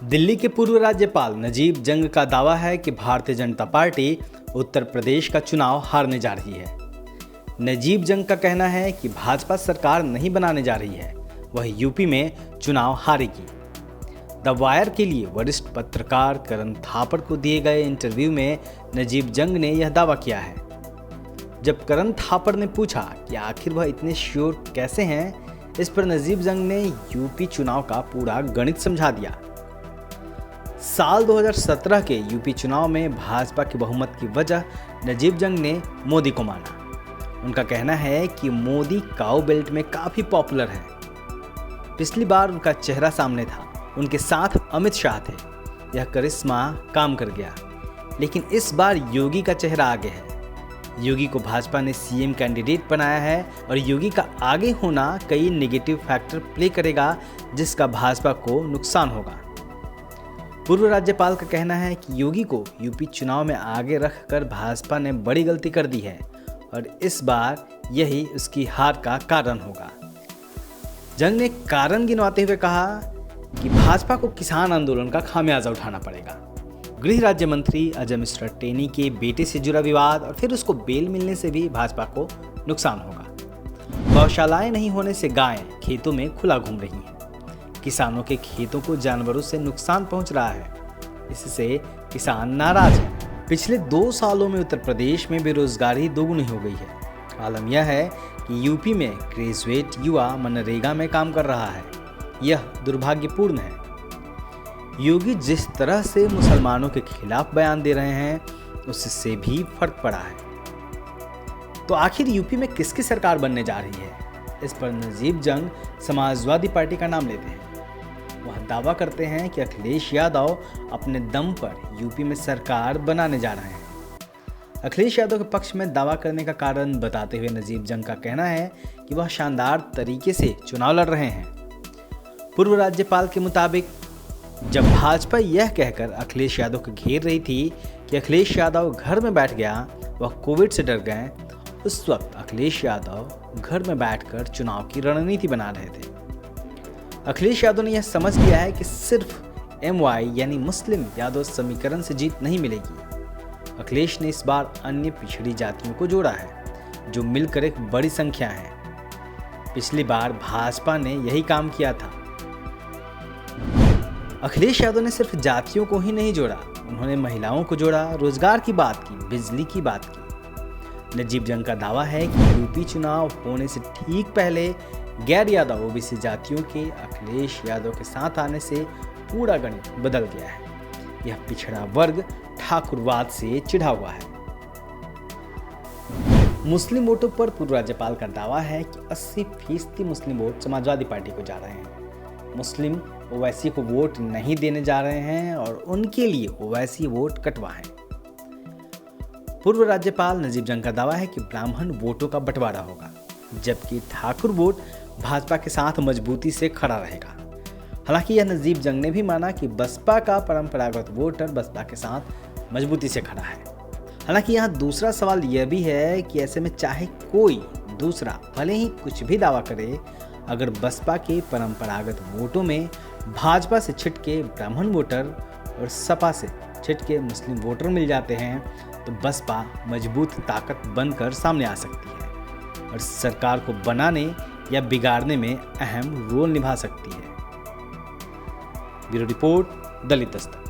दिल्ली के पूर्व राज्यपाल नजीब जंग का दावा है कि भारतीय जनता पार्टी उत्तर प्रदेश का चुनाव हारने जा रही है। नजीब जंग का कहना है कि भाजपा सरकार नहीं बनाने जा रही है, वह यूपी में चुनाव हारेगी। द वायर के लिए वरिष्ठ पत्रकार करण थापड़ को दिए गए इंटरव्यू में नजीब जंग ने यह दावा किया है। जब करण थापड़ ने पूछा कि आखिर वह इतने श्योर कैसे हैं, इस पर नजीब जंग ने यूपी चुनाव का पूरा गणित समझा दिया। साल 2017 के यूपी चुनाव में भाजपा की बहुमत की वजह नजीब जंग ने मोदी को माना। उनका कहना है कि मोदी काऊ बेल्ट में काफी पॉपुलर है। पिछली बार उनका चेहरा सामने था, उनके साथ अमित शाह थे, यह करिश्मा काम कर गया। लेकिन इस बार योगी का चेहरा आगे है। योगी को भाजपा ने सीएम कैंडिडेट बनाया है और योगी का आगे होना कई नेगेटिव फैक्टर प्ले करेगा, जिसका भाजपा को नुकसान होगा। पूर्व राज्यपाल का कहना है कि योगी को यूपी चुनाव में आगे रखकर भाजपा ने बड़ी गलती कर दी है और इस बार यही उसकी हार का कारण होगा। जंग ने कारण गिनवाते हुए कहा कि भाजपा को किसान आंदोलन का खामियाजा उठाना पड़ेगा। गृह राज्य मंत्री अजय मिश्रा टेनी के बेटे से जुड़ा विवाद और फिर उसको बेल मिलने से भी भाजपा को नुकसान होगा। गौशालाएं नहीं होने से गायें खेतों में खुला घूम रही हैं। किसानों के खेतों को जानवरों से नुकसान पहुंच रहा है, इससे किसान नाराज हैं। पिछले 2 सालों में उत्तर प्रदेश में बेरोजगारी दोगुनी हो गई है। आलम यह है कि यूपी में ग्रेजुएट युवा मनरेगा में काम कर रहा है, यह दुर्भाग्यपूर्ण है। योगी जिस तरह से मुसलमानों के खिलाफ बयान दे रहे हैं, उससे भी फर्क पड़ा है। तो आखिर यूपी में किसकी सरकार बनने जा रही है? इस पर नजीब जंग समाजवादी पार्टी का नाम लेते हैं। वह दावा करते हैं कि अखिलेश यादव अपने दम पर यूपी में सरकार बनाने जा रहे हैं। अखिलेश यादव के पक्ष में दावा करने का कारण बताते हुए नजीब जंग का कहना है कि वह शानदार तरीके से चुनाव लड़ रहे हैं। पूर्व राज्यपाल के मुताबिक जब भाजपा यह कहकर अखिलेश यादव को घेर रही थी कि अखिलेश यादव घर में बैठ गया, वह कोविड से डर गए, उस वक्त अखिलेश यादव घर में बैठकर चुनाव की रणनीति बना रहे थे। अखिलेश यादव ने यह समझ लिया है कि सिर्फ MY यानी मुस्लिम यादव समीकरण से जीत नहीं मिलेगी। अखिलेश ने इस बार अन्य पिछड़ी जातियों को जोड़ा है, जो मिलकर एक बड़ी संख्या है। पिछली बार भाजपा ने यही काम किया था। अखिलेश यादव ने सिर्फ जातियों को ही नहीं जोड़ा, उन्होंने महिलाओं को जोड़ा, रोजगार की बात की, बिजली की बात की। नजीब जंग का दावा है कि यूपी चुनाव होने से ठीक पहले गैर यादव ओबीसी जातियों के अखिलेश यादव के साथ आने से पूरा गणित बदल गया है। यह पिछड़ा वर्ग ठाकुरवाद से चिढ़ा हुआ है। मुस्लिम वोटों पर पूर्व राज्यपाल का दावा है कि 80% मुस्लिम वोट समाजवादी पार्टी को जा रहे हैं। मुस्लिम ओवैसी को वोट नहीं देने जा रहे हैं और उनके लिए ओवैसी वोट कटवा है। पूर्व राज्यपाल नजीब जंग का दावा है कि ब्राह्मण वोटों का बंटवारा होगा, जबकि ठाकुर वोट भाजपा के साथ मजबूती से खड़ा रहेगा। हालांकि यह नजीब जंग ने भी माना कि बसपा का परंपरागत वोटर बसपा के साथ मजबूती से खड़ा है। हालांकि यहाँ दूसरा सवाल यह भी है कि ऐसे में चाहे कोई दूसरा भले ही कुछ भी दावा करे, अगर बसपा के परंपरागत वोटों में भाजपा से छिटके ब्राह्मण वोटर और सपा से छिटके मुस्लिम वोटर मिल जाते हैं, तो बसपा मजबूत ताकत बनकर सामने आ सकती है और सरकार को बनाने या बिगाड़ने में अहम रोल निभा सकती है। ब्यूरो रिपोर्ट, दलित दस्तक।